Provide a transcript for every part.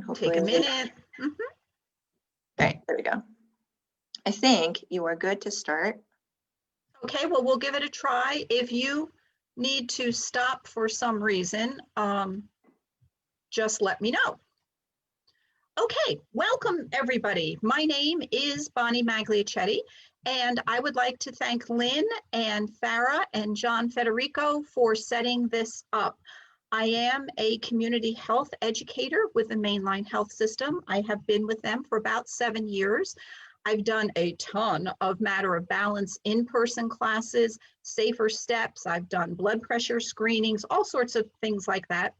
And hopefully take a minute. All right, there we go. I think you are good to start. Okay, well, we'll give it a try. If you need to stop for some reason, just let me know. Okay, welcome everybody. My name is Bonnie Magliochetti, and I would like to thank Lynn and Farah and John Federico for setting this up. I am a community health educator with the Mainline Health System. I have been with them for about 7 years. I've done a ton of Matter of Balance in-person classes, safer steps. I've done blood pressure screenings, all sorts of things like that.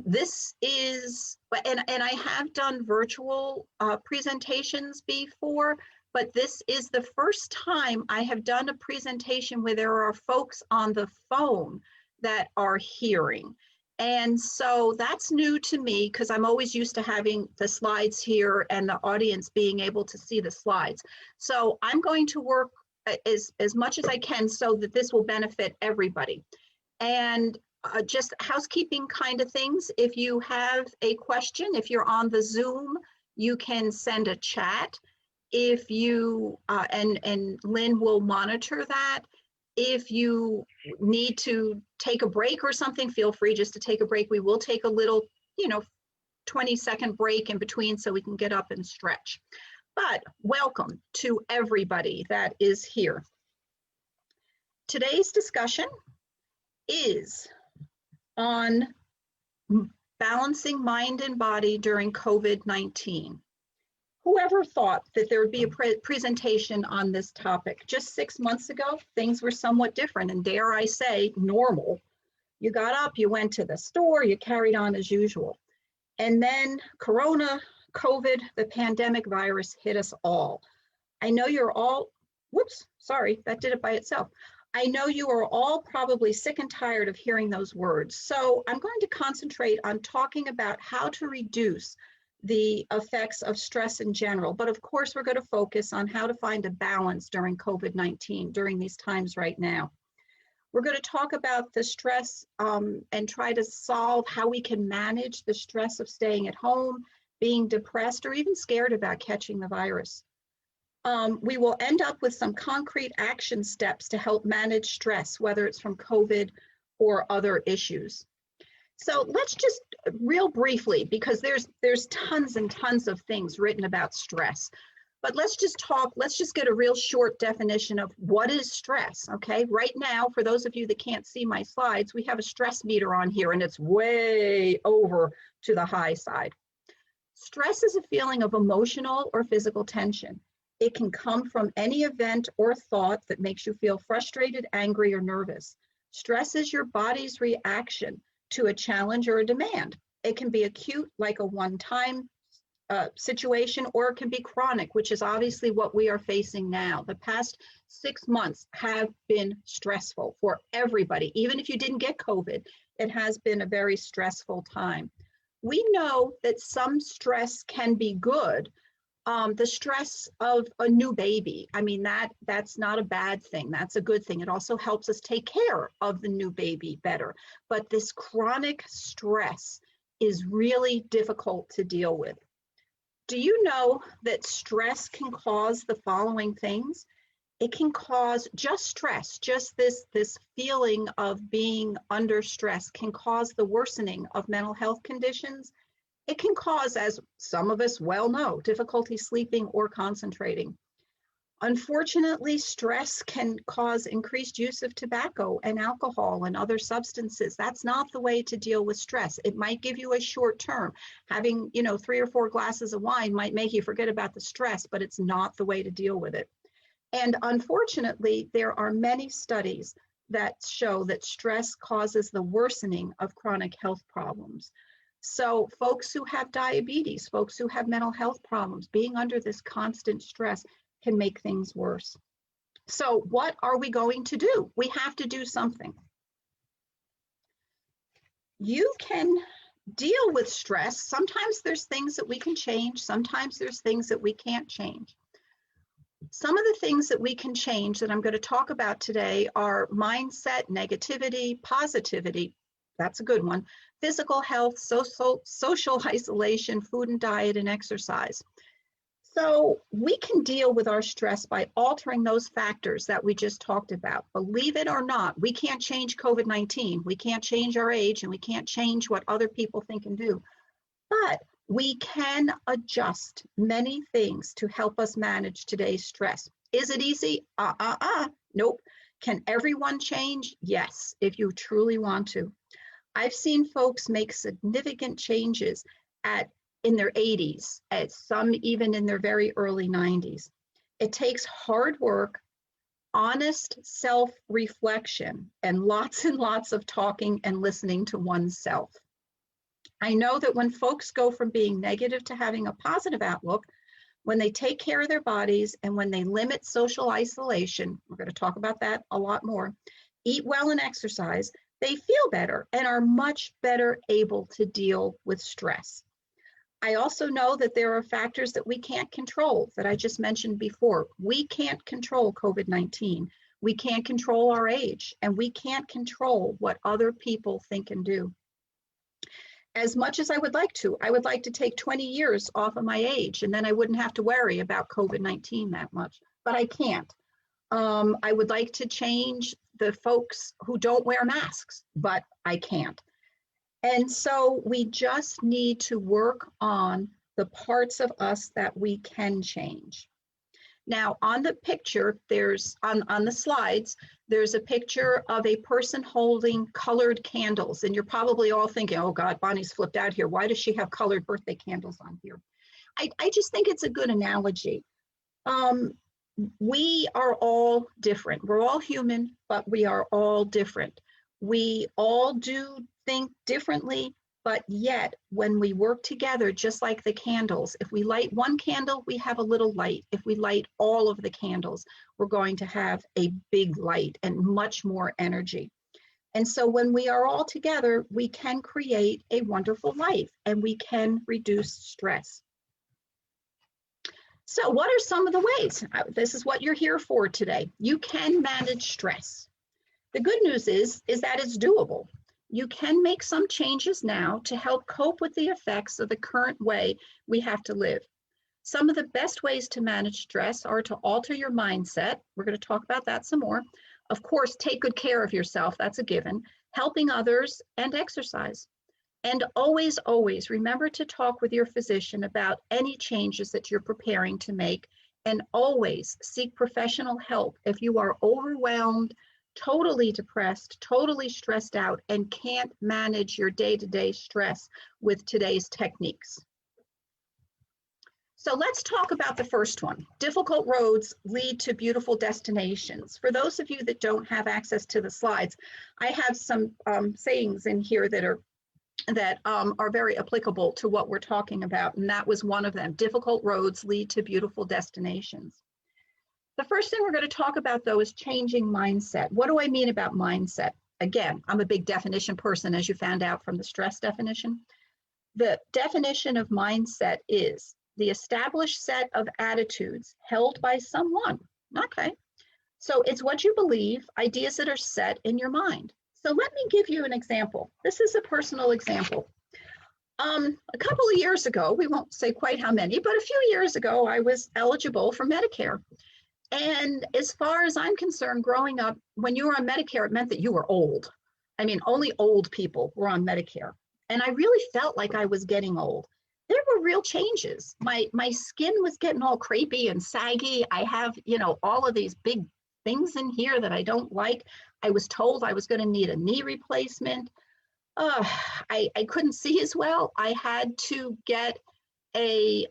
This is, and I have done virtual presentations before, but this is the first time I have done a presentation where there are folks on the phone that are hearing. And so that's new to me because I'm always used to having the slides here and the audience being able to see the slides. So I'm going to work as much as I can so that this will benefit everybody. And just housekeeping kind of things. If you have a question, if you're on the Zoom, you can send a chat. If you, and Lynn will monitor that. If you need to take a break or something, feel free just to take a break. We will take a little, 20-second break in between so we can get up and stretch. But welcome to everybody that is here. Today's discussion is on balancing mind and body during COVID-19. Whoever thought that there would be a presentation on this topic? Just 6 months ago, things were somewhat different, and dare I say, normal. You got up, you went to the store, you carried on as usual. And then Corona, COVID, the pandemic virus hit us all. I know you're all, whoops, sorry, that did it by itself. I know you are all probably sick and tired of hearing those words. So I'm going to concentrate on talking about how to reduce the effects of stress in general. But of course, we're going to focus on how to find a balance during COVID-19, during these times right now. We're going to talk about the stress and try to solve how we can manage the stress of staying at home, being depressed, or even scared about catching the virus. We will end up with some concrete action steps to help manage stress, whether it's from COVID or other issues. So let's just real briefly, because there's tons and tons of things written about stress, but let's just get a real short definition of what is stress, okay? Right now, for those of you that can't see my slides, we have a stress meter on here and it's way over to the high side. Stress is a feeling of emotional or physical tension. It can come from any event or thought that makes you feel frustrated, angry, or nervous. Stress is your body's reaction to a challenge or a demand. It can be acute, like a one-time situation, or it can be chronic, which is obviously what we are facing now. The past 6 months have been stressful for everybody. Even if you didn't get COVID, it has been a very stressful time. We know that some stress can be good. The stress of a new baby, I mean, that's not a bad thing. That's a good thing. It also helps us take care of the new baby better. But this chronic stress is really difficult to deal with. Do you know that stress can cause the following things? It can cause just stress, just this feeling of being under stress can cause the worsening of mental health conditions. It can cause, as some of us well know, difficulty sleeping or concentrating. Unfortunately, stress can cause increased use of tobacco and alcohol and other substances. That's not the way to deal with stress. It might give you a short term. Having, 3 or 4 glasses of wine might make you forget about the stress, but it's not the way to deal with it. And unfortunately, there are many studies that show that stress causes the worsening of chronic health problems. So folks who have diabetes, folks who have mental health problems, being under this constant stress can make things worse. So what are we going to do? We have to do something. You can deal with stress. Sometimes there's things that we can change. Sometimes there's things that we can't change. Some of the things that we can change that I'm going to talk about today are mindset, negativity, positivity. That's a good one. physical health, social isolation, food and diet, and exercise. So we can deal with our stress by altering those factors that we just talked about. Believe it or not, we can't change COVID-19. We can't change our age, and we can't change what other people think and do. But we can adjust many things to help us manage today's stress. Is it easy? Nope. Can everyone change? Yes, if you truly want to. I've seen folks make significant changes in their 80s, some even in their very early 90s. It takes hard work, honest self-reflection, and lots of talking and listening to oneself. I know that when folks go from being negative to having a positive outlook, when they take care of their bodies and when they limit social isolation, we're going to talk about that a lot more, eat well and exercise, they feel better and are much better able to deal with stress. I also know that there are factors that we can't control that I just mentioned before. We can't control COVID-19. We can't control our age, and we can't control what other people think and do. As much as I would like to take 20 years off of my age, and then I wouldn't have to worry about COVID-19 that much, but I can't. I would like to change the folks who don't wear masks, but I can't. And so we just need to work on the parts of us that we can change. Now, on the picture, there's on the slides, there's a picture of a person holding colored candles. And you're probably all thinking, oh God, Bonnie's flipped out here. Why does she have colored birthday candles on here? I just think it's a good analogy. We are all different. We're all human, but we are all different. We all do think differently, but yet when we work together, just like the candles, if we light one candle, we have a little light. If we light all of the candles, we're going to have a big light and much more energy. And so when we are all together, we can create a wonderful life and we can reduce stress. So what are some of the ways? This is what you're here for today. You can manage stress. The good news is that it's doable. You can make some changes now to help cope with the effects of the current way we have to live. Some of the best ways to manage stress are to alter your mindset. We're going to talk about that some more. Of course, take good care of yourself. That's a given. Helping others and exercise. And always, always remember to talk with your physician about any changes that you're preparing to make. And always seek professional help if you are overwhelmed, totally depressed, totally stressed out, and can't manage your day-to-day stress with today's techniques. So let's talk about the first one. Difficult roads lead to beautiful destinations. For those of you that don't have access to the slides, I have some sayings in here that are very applicable to what we're talking about, and that was one of them. Difficult roads lead to beautiful destinations. The first thing we're going to talk about, though, is changing mindset. What do I mean about mindset? Again, I'm a big definition person, as you found out from the stress definition. The definition of mindset is the established set of attitudes held by someone. Okay. So it's what you believe, ideas that are set in your mind. So let me give you an example. This is a personal example. A couple of years ago, we won't say quite how many, but a few years ago, I was eligible for Medicare. And as far as I'm concerned, growing up, when you were on Medicare, it meant that you were old. I mean, only old people were on Medicare. And I really felt like I was getting old. There were real changes. My skin was getting all crepey and saggy. I have, all of these big things in here that I don't like. I was told I was going to need a knee replacement. I couldn't see as well. I had to get a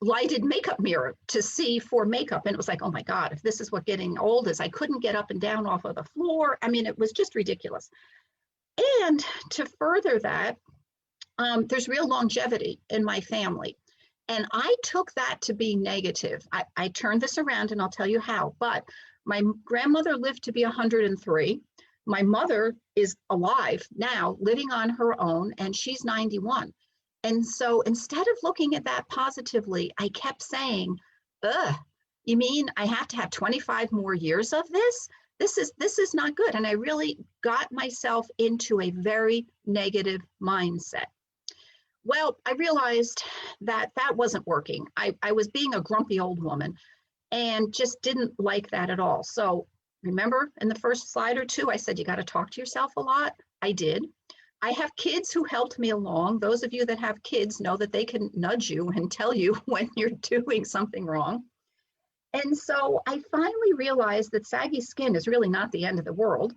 lighted makeup mirror to see for makeup. And it was like, oh my God, if this is what getting old is, I couldn't get up and down off of the floor. I mean, it was just ridiculous. And to further that, there's real longevity in my family. And I took that to be negative. I turned this around and I'll tell you how, but my grandmother lived to be 103. My mother is alive now, living on her own, and she's 91. And so instead of looking at that positively, I kept saying, you mean I have to have 25 more years of this? this is not good. And I really got myself into a very negative mindset. Well, I realized that that wasn't working. I was being a grumpy old woman and just didn't like that at all. So remember in the first slide or two, I said, you got to talk to yourself a lot. I did. I have kids who helped me along. Those of you that have kids know that they can nudge you and tell you when you're doing something wrong. And so I finally realized that saggy skin is really not the end of the world.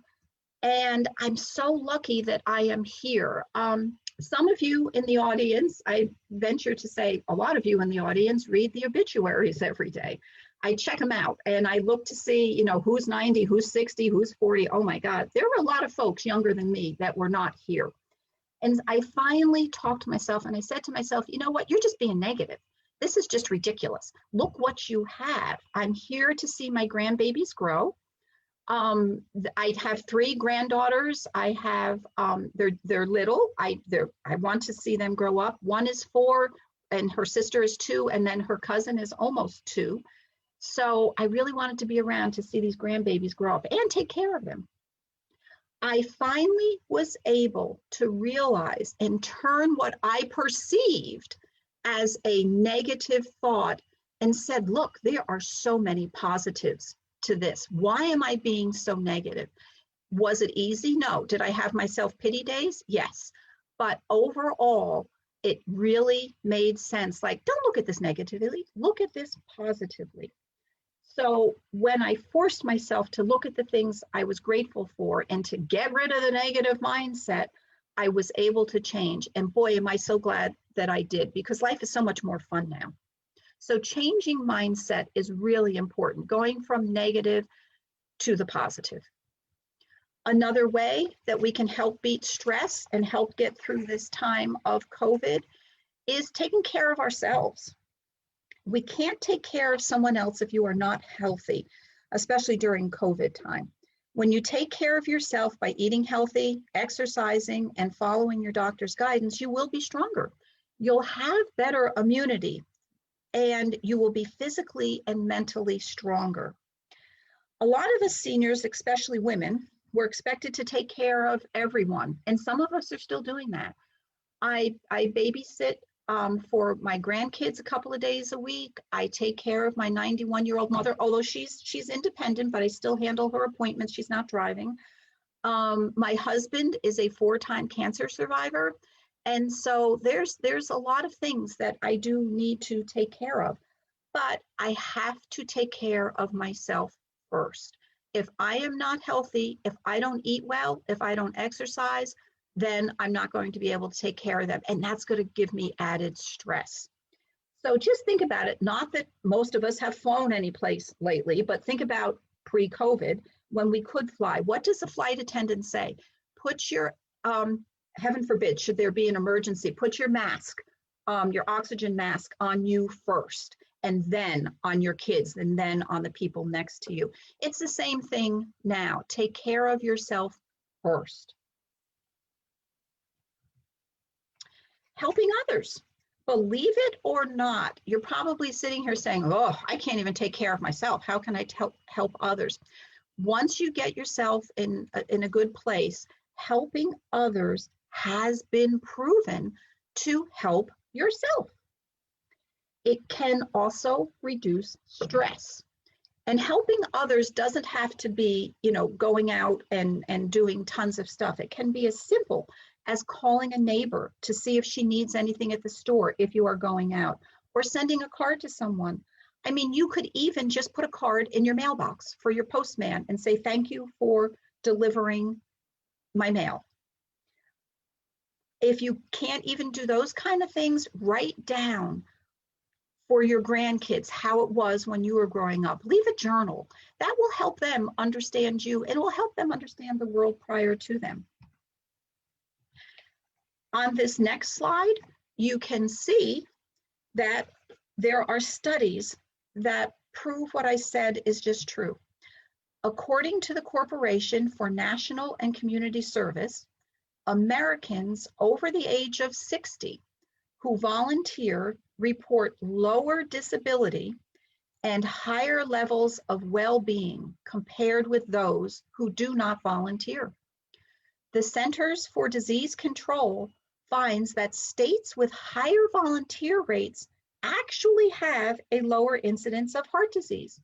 And I'm so lucky that I am here. Some of you in the audience, I venture to say a lot of you in the audience read the obituaries every day. I check them out and I look to see, you know, who's 90, who's 60, who's 40. Oh my God, there were a lot of folks younger than me that were not here. And I finally talked to myself and I said to myself, you know what, you're just being negative. This is just ridiculous. Look what you have. I'm here to see my grandbabies grow. I have 3 granddaughters. I have, they're little. I want to see them grow up. One is 4 and her sister is 2, and then her cousin is almost 2. So I really wanted to be around to see these grandbabies grow up and take care of them. I finally was able to realize and turn what I perceived as a negative thought and said, look, there are so many positives to this. Why am I being so negative? Was it easy? No. Did I have my self-pity days? Yes. But overall, it really made sense. Like, don't look at this negatively, look at this positively. So when I forced myself to look at the things I was grateful for and to get rid of the negative mindset, I was able to change. And boy, am I so glad that I did, because life is so much more fun now. So changing mindset is really important, going from negative to the positive. Another way that we can help beat stress and help get through this time of COVID is taking care of ourselves. We can't take care of someone else if you are not healthy, especially during COVID time. When you take care of yourself by eating healthy, exercising, and following your doctor's guidance, you will be stronger. You'll have better immunity, and you will be physically and mentally stronger. A lot of us seniors, especially women, we're expected to take care of everyone, and some of us are still doing that. I babysit for my grandkids a couple of days a week. I take care of my 91-year-old mother, although she's independent, but I still handle her appointments. She's not driving. My husband is a 4-time cancer survivor. And so there's a lot of things that I do need to take care of, but I have to take care of myself first. If I am not healthy, if I don't eat well, if I don't exercise, then I'm not going to be able to take care of them. And that's going to give me added stress. So just think about it. Not that most of us have flown any place lately, but think about pre-COVID when we could fly. What does the flight attendant say? Put your, heaven forbid, should there be an emergency, put your mask, your oxygen mask on you first, and then on your kids, and then on the people next to you. It's the same thing now. Take care of yourself first. Helping others. Believe it or not, you're probably sitting here saying, oh, I can't even take care of myself. How can I help others? Once you get yourself in a good place, helping others has been proven to help yourself. It can also reduce stress. And helping others doesn't have to be, going out and doing tons of stuff. It can be as simple as calling a neighbor to see if she needs anything at the store if you are going out, or sending a card to someone. I mean, you could even just put a card in your mailbox for your postman and say, thank you for delivering my mail. If you can't even do those kind of things, write down for your grandkids how it was when you were growing up. Leave a journal. That will help them understand you, and it will help them understand the world prior to them. On this next slide, you can see that there are studies that prove what I said is just true. According to the Corporation for National and Community Service, Americans over the age of 60 who volunteer report lower disability, and higher levels of well-being compared with those who do not volunteer. The Centers for Disease Control finds that states with higher volunteer rates actually have a lower incidence of heart disease.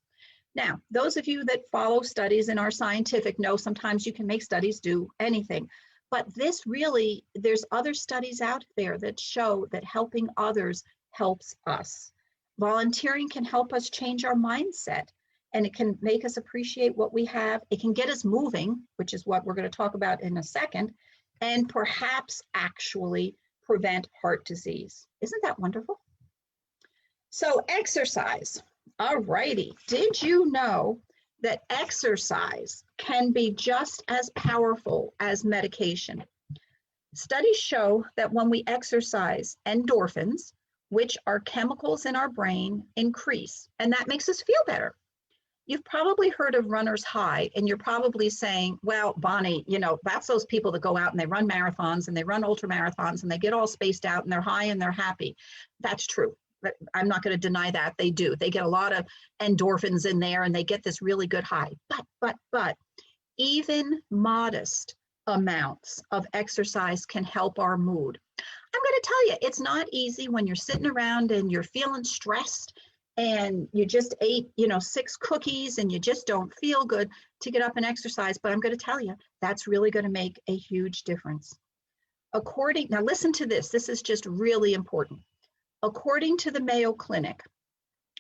Now, those of you that follow studies and are scientific know sometimes you can make studies do anything. But this really, there's other studies out there that show that helping others helps us. Volunteering can help us change our mindset, and it can make us appreciate what we have. It can get us moving, which is what we're going to talk about in a second, and perhaps actually prevent heart disease. Isn't that wonderful? So exercise. All righty. Did you know that exercise can be just as powerful as medication? Studies show that when we exercise, endorphins, which are chemicals in our brain, increase, and that makes us feel better. You've probably heard of runner's high, and you're probably saying, well, Bonnie, you know, that's those people that go out and they run marathons and they run ultra marathons and they get all spaced out and they're high and they're happy. That's true. But I'm not going to deny that they do. They get a lot of endorphins in there and they get this really good high. But even modest amounts of exercise can help our mood. I'm going to tell you, it's not easy when you're sitting around and you're feeling stressed and you just ate, 6 cookies and you just don't feel good to get up and exercise. But I'm going to tell you, that's really going to make a huge difference. Now listen to this. This is just really important. According to the Mayo Clinic,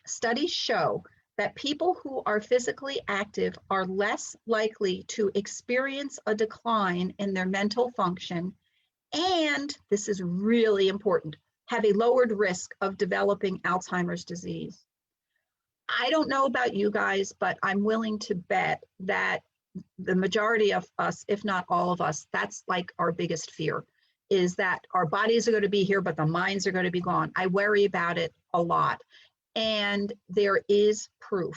studies show that people who are physically active are less likely to experience a decline in their mental function, and this is really important, have a lowered risk of developing Alzheimer's disease. I don't know about you guys, but I'm willing to bet that the majority of us, if not all of us, that's like our biggest fear, is that our bodies are going to be here, but the minds are going to be gone. I worry about it a lot. And there is proof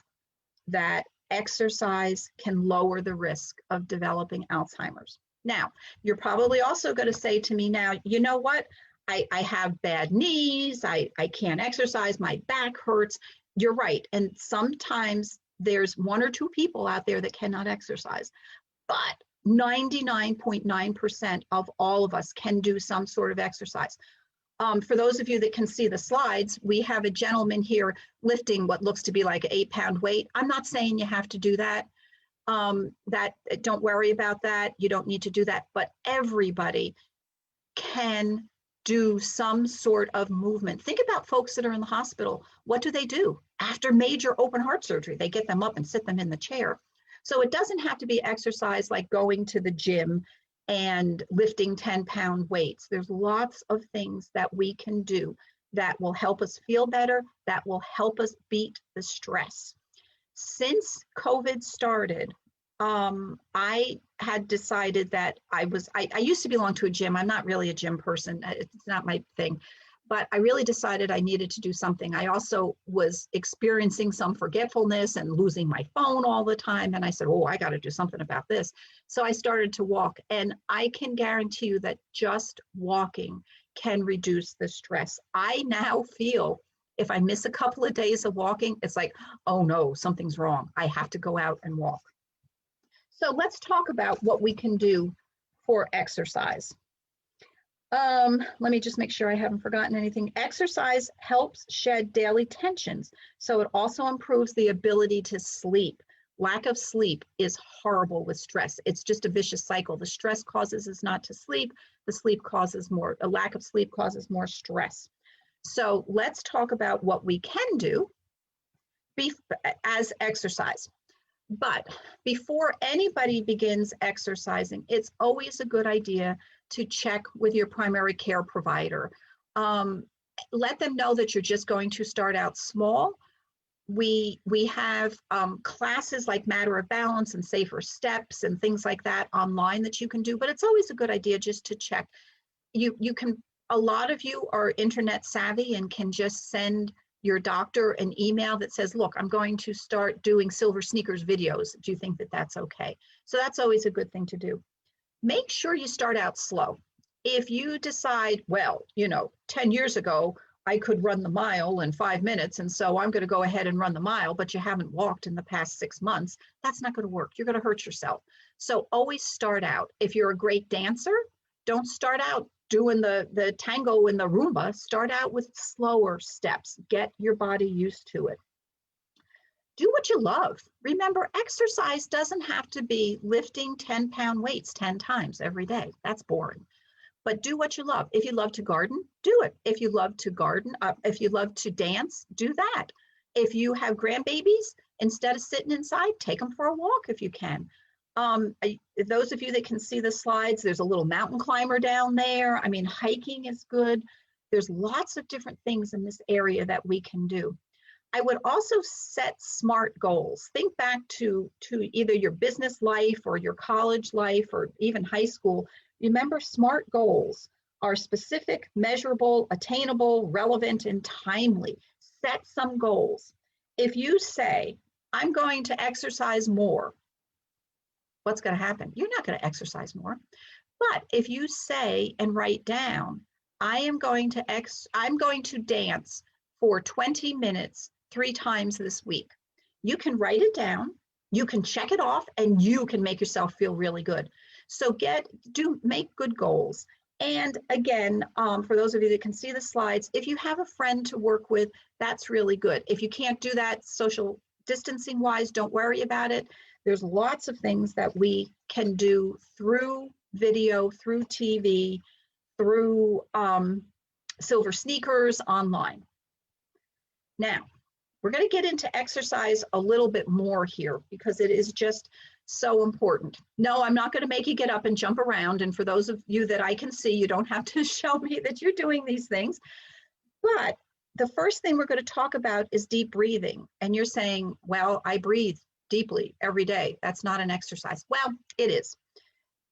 that exercise can lower the risk of developing Alzheimer's. Now, you're probably also going to say to me now, you know what? I have bad knees. I can't exercise. My back hurts. You're right. And sometimes there's 1 or 2 people out there that cannot exercise. But 99.9% of all of us can do some sort of exercise. For those of you that can see the slides, we have a gentleman here lifting what looks to be like an 8-pound weight. I'm not saying you have to do that. Don't worry about that. You don't need to do that. But everybody can do some sort of movement. Think about folks that are in the hospital. What do? After major open heart surgery, they get them up and sit them in the chair. So it doesn't have to be exercise like going to the gym and lifting 10-pound weights. There's lots of things that we can do that will help us feel better, that will help us beat the stress. Since COVID started, I had decided that I used to belong to a gym. I'm not really a gym person. It's not my thing. But I really decided I needed to do something. I also was experiencing some forgetfulness and losing my phone all the time. And I said, oh, I got to do something about this. So I started to walk. And I can guarantee you that just walking can reduce the stress. I now feel if I miss a couple of days of walking, it's like, oh no, something's wrong. I have to go out and walk. So let's talk about what we can do for exercise. Let me just make sure I haven't forgotten anything. Exercise helps shed daily tensions. So it also improves the ability to sleep. Lack of sleep is horrible with stress. It's just a vicious cycle. The stress causes us not to sleep. A lack of sleep causes more stress. So let's talk about what we can do as exercise. But before anybody begins exercising, it's always a good idea to check with your primary care provider. Let them know that you're just going to start out small. We have classes like Matter of Balance and Safer Steps and things like that online that you can do, but it's always a good idea just to check. A lot of you are internet savvy and can just send your doctor an email that says, look, I'm going to start doing Silver Sneakers videos. Do you think that that's okay? So that's always a good thing to do. Make sure you start out slow. If you decide, well, 10 years ago, I could run the mile in 5 minutes, and so I'm going to go ahead and run the mile, but you haven't walked in the past 6 months. That's not going to work. You're going to hurt yourself. So always start out. If you're a great dancer, don't start out doing the tango and the Roomba. Start out with slower steps. Get your body used to it. Do what you love. Remember, exercise doesn't have to be lifting 10-pound weights 10 times every day. That's boring. But do what you love. If you love to garden, do it. If you love to garden, if you love to dance, do that. If you have grandbabies, instead of sitting inside, take them for a walk if you can. Those of you that can see the slides, there's a little mountain climber down there. I mean, hiking is good. There's lots of different things in this area that we can do. I would also set SMART goals. Think back to either your business life or your college life or even high school. Remember, SMART goals are specific, measurable, attainable, relevant, and timely. Set some goals. If you say, I'm going to exercise more, what's going to happen? You're not going to exercise more. But if you say and write down, I'm going to dance for 20 minutes 3 times this week. You can write it down, you can check it off, and you can make yourself feel really good. So make good goals. And again, for those of you that can see the slides, if you have a friend to work with, that's really good. If you can't do that social distancing wise, don't worry about it. There's lots of things that we can do through video, through TV, through Silver Sneakers, online. Now, we're going to get into exercise a little bit more here because it is just so important. No, I'm not going to make you get up and jump around. And for those of you that I can see, you don't have to show me that you're doing these things. But the first thing we're going to talk about is deep breathing. And you're saying, well, I breathe deeply every day. That's not an exercise. Well, it is.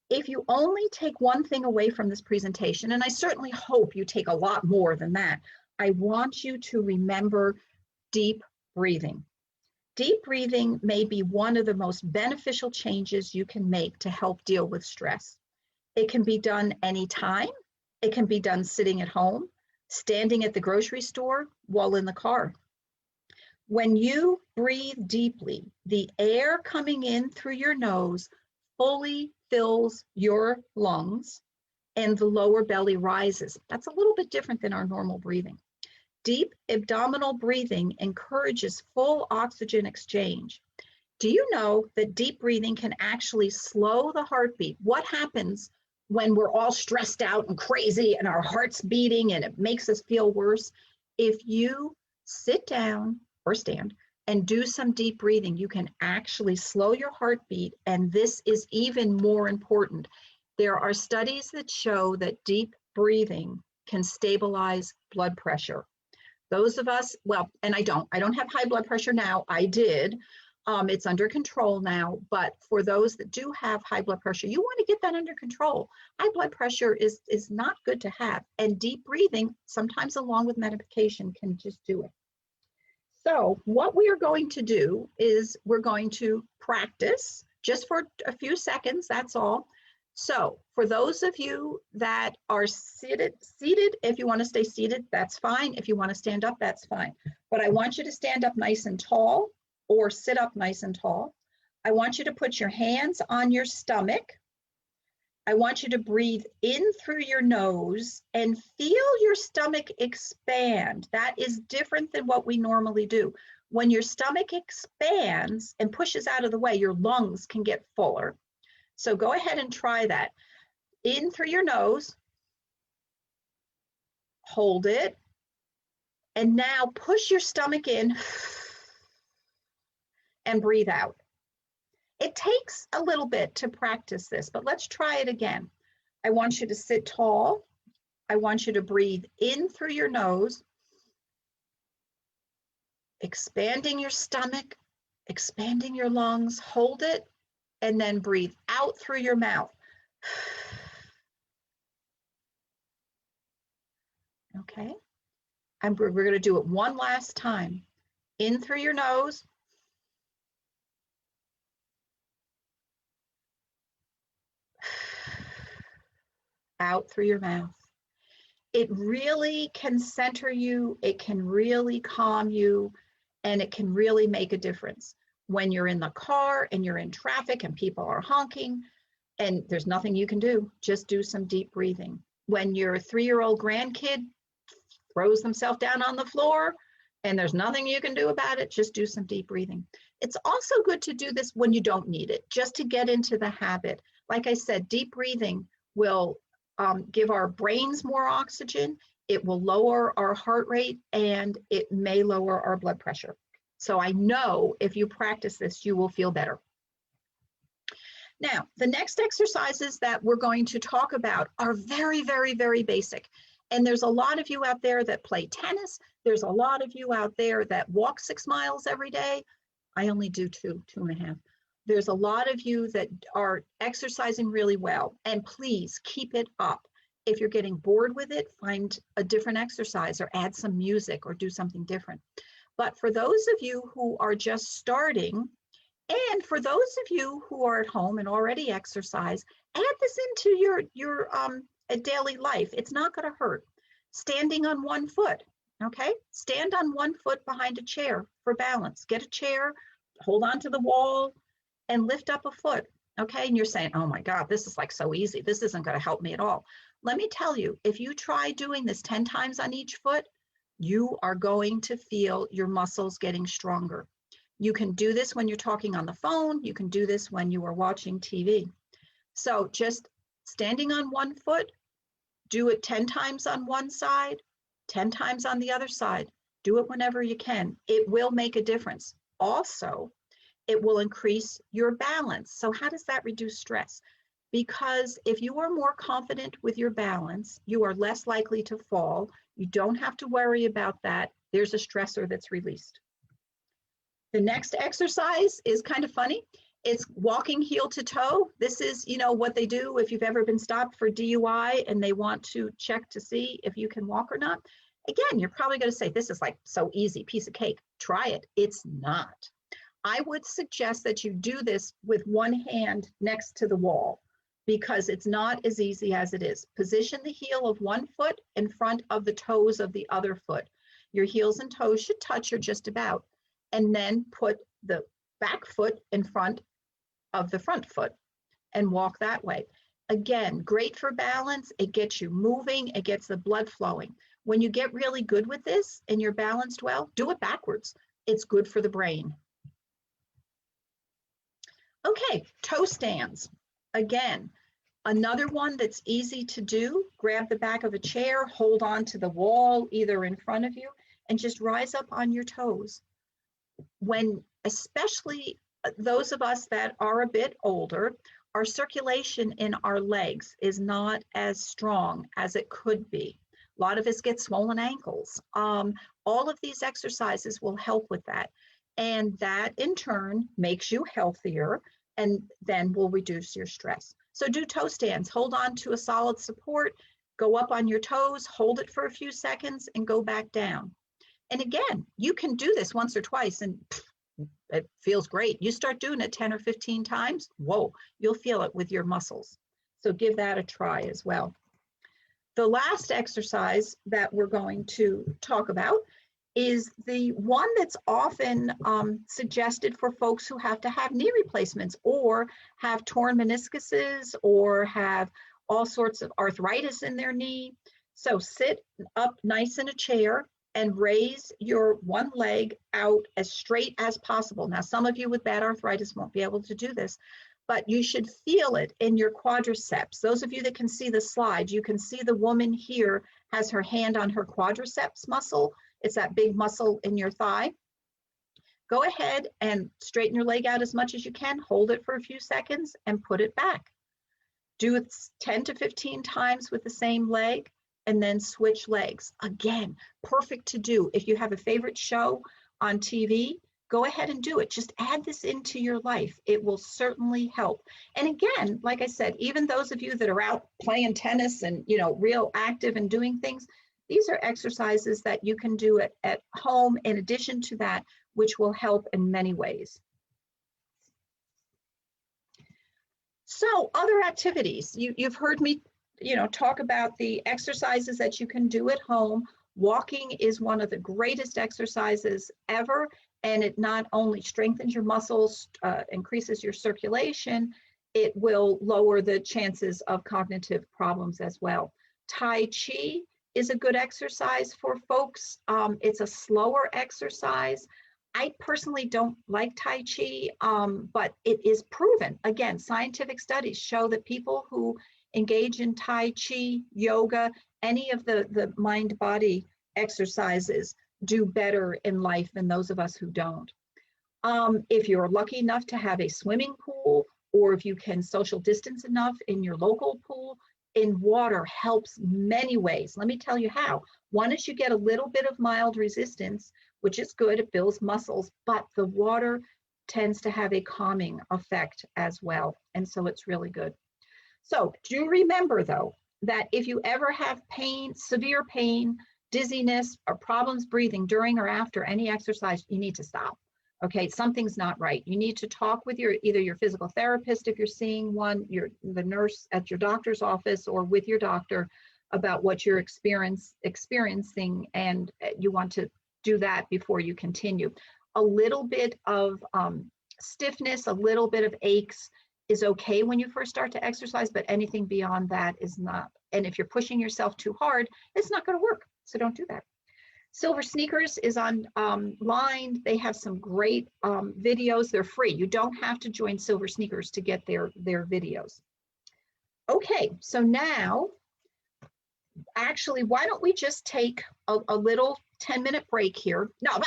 If you only take one thing away from this presentation, and I certainly hope you take a lot more than that, I want you to remember deep breathing. Deep breathing may be one of the most beneficial changes you can make to help deal with stress. It can be done anytime. It can be done sitting at home, standing at the grocery store, while in the car. When you breathe deeply, the air coming in through your nose fully fills your lungs and the lower belly rises. That's a little bit different than our normal breathing. Deep abdominal breathing encourages full oxygen exchange. Do you know that deep breathing can actually slow the heartbeat? What happens when we're all stressed out and crazy and our heart's beating and it makes us feel worse? If you sit down or stand and do some deep breathing, you can actually slow your heartbeat. And this is even more important. There are studies that show that deep breathing can stabilize blood pressure. Those of us, well, and I don't have high blood pressure now. I did. It's under control now. But for those that do have high blood pressure, you want to get that under control. High blood pressure is not good to have. And deep breathing, sometimes along with medication, can just do it. So what we are going to do is we're going to practice just for a few seconds. That's all. So for those of you that are seated, if you want to stay seated, that's fine. If you want to stand up, that's fine. But I want you to stand up nice and tall or sit up nice and tall. I want you to put your hands on your stomach. I want you to breathe in through your nose and feel your stomach expand. That is different than what we normally do. When your stomach expands and pushes out of the way, your lungs can get fuller. So go ahead and try that. In through your nose, hold it, and now push your stomach in and breathe out. It takes a little bit to practice this, but let's try it again. I want you to sit tall. I want you to breathe in through your nose, expanding your stomach, expanding your lungs, hold it, and then breathe out through your mouth. Okay, we're going to do it one last time. In through your nose. Out through your mouth. It really can center you, it can really calm you, and it can really make a difference. When you're in the car and you're in traffic and people are honking and there's nothing you can do, just do some deep breathing. When your 3-year-old grandkid throws themselves down on the floor and there's nothing you can do about it, just do some deep breathing. It's also good to do this when you don't need it, just to get into the habit. Like I said, deep breathing will give our brains more oxygen, it will lower our heart rate, and it may lower our blood pressure. So I know if you practice this, you will feel better. Now, the next exercises that we're going to talk about are very, very, very basic. And there's a lot of you out there that play tennis. There's a lot of you out there that walk 6 miles every day. I only do 2.5. There's a lot of you that are exercising really well, and please keep it up. If you're getting bored with it, find a different exercise or add some music or do something different. But for those of you who are just starting, and for those of you who are at home and already exercise, add this into your daily life. It's not going to hurt. Standing on one foot, okay? Stand on one foot behind a chair for balance. Get a chair, hold on to the wall, and lift up a foot, okay? And you're saying, oh my God, this is like so easy. This isn't going to help me at all. Let me tell you, if you try doing this 10 times on each foot, you are going to feel your muscles getting stronger. You can do this when you're talking on the phone. You can do this when you are watching TV. So just standing on one foot, do it 10 times on one side, 10 times on the other side. Do it whenever you can. It will make a difference. Also, it will increase your balance. So how does that reduce stress? Because if you are more confident with your balance, you are less likely to fall. You don't have to worry about that. There's a stressor that's released. The next exercise is kind of funny. It's walking heel to toe. This is, what they do if you've ever been stopped for DUI and they want to check to see if you can walk or not. Again, you're probably going to say, this is like so easy, piece of cake. Try it. It's not. I would suggest that you do this with one hand next to the wall because it's not as easy as it is. Position the heel of one foot in front of the toes of the other foot. Your heels and toes should touch or just about. And then put the back foot in front of the front foot and walk that way. Again, great for balance. It gets you moving. It gets the blood flowing. When you get really good with this and you're balanced well, do it backwards. It's good for the brain. Okay, toe stands. Again, another one that's easy to do. Grab the back of a chair, hold on to the wall, either in front of you, and just rise up on your toes. When, especially those of us that are a bit older, our circulation in our legs is not as strong as it could be. A lot of us get swollen ankles. All of these exercises will help with that. And that in turn makes you healthier and then will reduce your stress. So do toe stands, hold on to a solid support, go up on your toes, hold it for a few seconds and go back down. And again, you can do this once or twice and it feels great. You start doing it 10 or 15 times, whoa, you'll feel it with your muscles. So give that a try as well. The last exercise that we're going to talk about is the one that's often suggested for folks who have to have knee replacements or have torn meniscuses or have all sorts of arthritis in their knee. So sit up nice in a chair and raise your one leg out as straight as possible. Now, some of you with bad arthritis won't be able to do this, but you should feel it in your quadriceps. Those of you that can see the slide, you can see the woman here has her hand on her quadriceps muscle. It's that big muscle in your thigh. Go ahead and straighten your leg out as much as you can, hold it for a few seconds and put it back. Do it 10 to 15 times with the same leg and then switch legs. Again, perfect to do. If you have a favorite show on TV, go ahead and do it. Just add this into your life. It will certainly help. And again, like I said, even those of you that are out playing tennis and, real active and doing things, these are exercises that you can do at home in addition to that, which will help in many ways. So other activities, you've heard me talk about the exercises that you can do at home. Walking is one of the greatest exercises ever, and it not only strengthens your muscles, increases your circulation, it will lower the chances of cognitive problems as well. Tai Chi is a good exercise for folks. It's a slower exercise. I personally don't like Tai Chi, but it is proven. Again, scientific studies show that people who engage in Tai Chi, yoga, any of the mind-body exercises do better in life than those of us who don't. If you're lucky enough to have a swimming pool, or if you can social distance enough in your local pool, in water helps many ways. Let me tell you how. One is you get a little bit of mild resistance, which is good, it builds muscles, but the water tends to have a calming effect as well. And so it's really good. So do remember though, that if you ever have pain, severe pain, dizziness, or problems breathing during or after any exercise, you need to stop. Okay, something's not right. You need to talk with either your physical therapist if you're seeing one, the nurse at your doctor's office, or with your doctor about what you're experiencing, and you want to do that before you continue. A little bit of stiffness, a little bit of aches is okay when you first start to exercise, but anything beyond that is not. And if you're pushing yourself too hard, it's not going to work. So don't do that. Silver Sneakers is online. They have some great videos. They're free. You don't have to join Silver Sneakers to get their videos. Okay, so now, actually, why don't we just take a little 10-minute break here? No,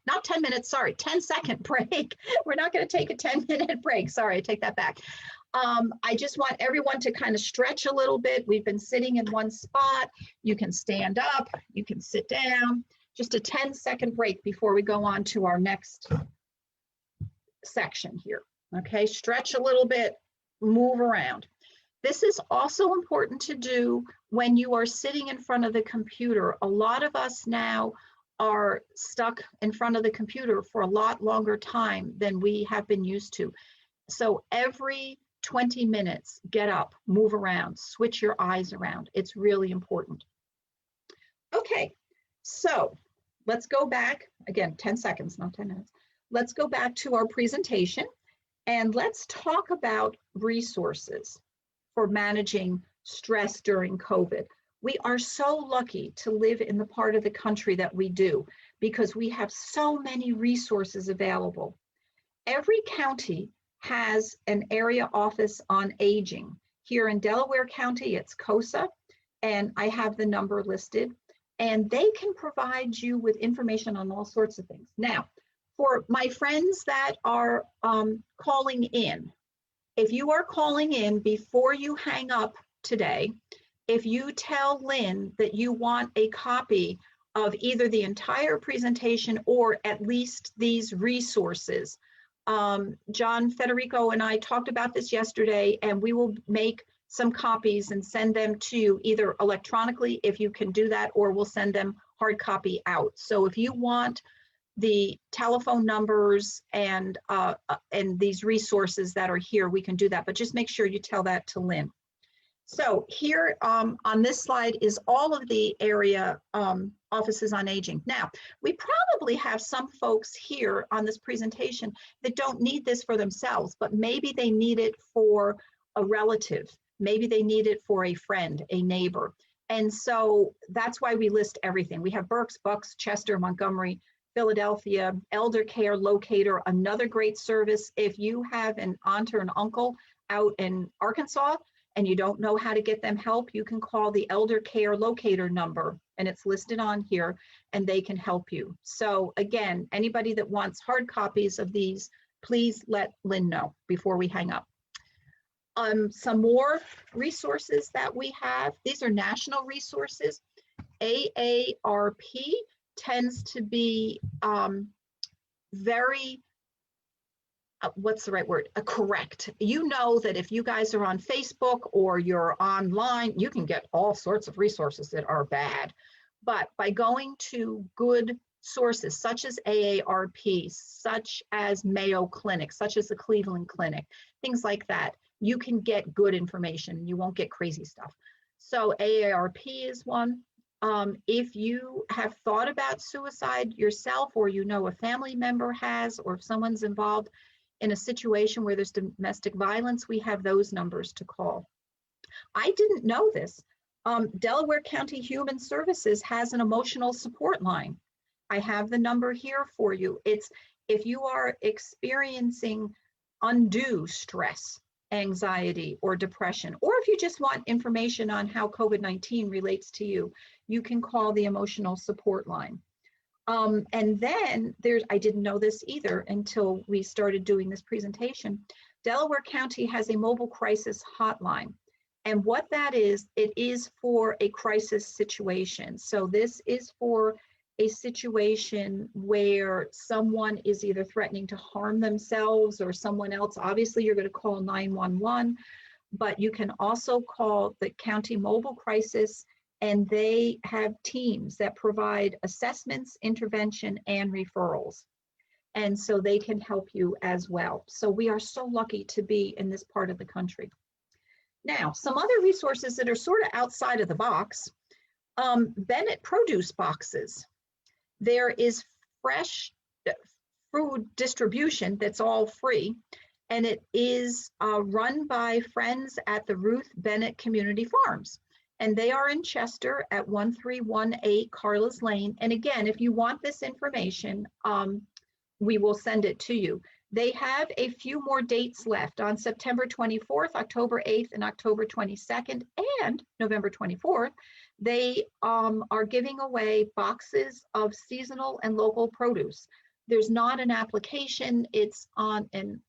not 10 minutes, sorry, 10-second break. We're not going to take a 10-minute break. Sorry, I take that back. I just want everyone to kind of stretch a little bit. We've been sitting in one spot. You can stand up, you can sit down. Just a 10-second break before we go on to our next section here. Okay, stretch a little bit, move around. This is also important to do when you are sitting in front of the computer. A lot of us now are stuck in front of the computer for a lot longer time than we have been used to. So every 20 minutes, get up, move around, switch your eyes around. It's really important. Okay, so let's go back, again, 10 seconds, not 10 minutes. Let's go back to our presentation and let's talk about resources for managing stress during COVID. We are so lucky to live in the part of the country that we do because we have so many resources available. Every county has an area office on aging. Here in Delaware County, it's COSA, and I have the number listed, and they can provide you with information on all sorts of things. Now, for my friends that are calling in, if you are calling in before you hang up today, if you tell Lynn that you want a copy of either the entire presentation or at least these resources, John Federico and I talked about this yesterday, and we will make some copies and send them to you either electronically if you can do that, or we'll send them hard copy out. So if you want the telephone numbers and these resources that are here, we can do that, but just make sure you tell that to Lynn. So here on this slide is all of the area offices on aging. Now, we probably have some folks here on this presentation that don't need this for themselves, but maybe they need it for a relative. Maybe they need it for a friend, a neighbor. And so that's why we list everything. We have Berks, Bucks, Chester, Montgomery, Philadelphia, Elder Care Locator, another great service. If you have an aunt or an uncle out in Arkansas, and you don't know how to get them help, you can call the Elder Care Locator number, and it's listed on here, and they can help you. So again, anybody that wants hard copies of these, please let Lynn know before we hang up. Some more resources that we have, these are national resources. AARP tends to be very, what's the right word? Correct. You know that if you guys are on Facebook or you're online, you can get all sorts of resources that are bad. But by going to good sources such as AARP, such as Mayo Clinic, such as the Cleveland Clinic, things like that, you can get good information. You won't get crazy stuff. So AARP is one. If you have thought about suicide yourself, or you know a family member has, or if someone's involved in a situation where there's domestic violence, we have those numbers to call. I didn't know this. Delaware County Human Services has an emotional support line. I have the number here for you. It's if you are experiencing undue stress, anxiety, or depression, or if you just want information on how COVID-19 relates to you, you can call the emotional support line. And then I didn't know this either until we started doing this presentation. Delaware County has a mobile crisis hotline. And what that is, it is for a crisis situation. So this is for a situation where someone is either threatening to harm themselves or someone else. Obviously, you're going to call 911, but you can also call the county mobile crisis, and they have teams that provide assessments, intervention, and referrals. And so they can help you as well. So we are so lucky to be in this part of the country. Now, some other resources that are sort of outside of the box, Bennett produce boxes. There is fresh food distribution that's all free, and it is run by friends at the Ruth Bennett Community Farms. And they are in Chester at 1318 Carla's Lane. And again, if you want this information, we will send it to you. They have a few more dates left on September 24th, October 8th, and October 22nd, and November 24th. They are giving away boxes of seasonal and local produce. There's not an application, it's on an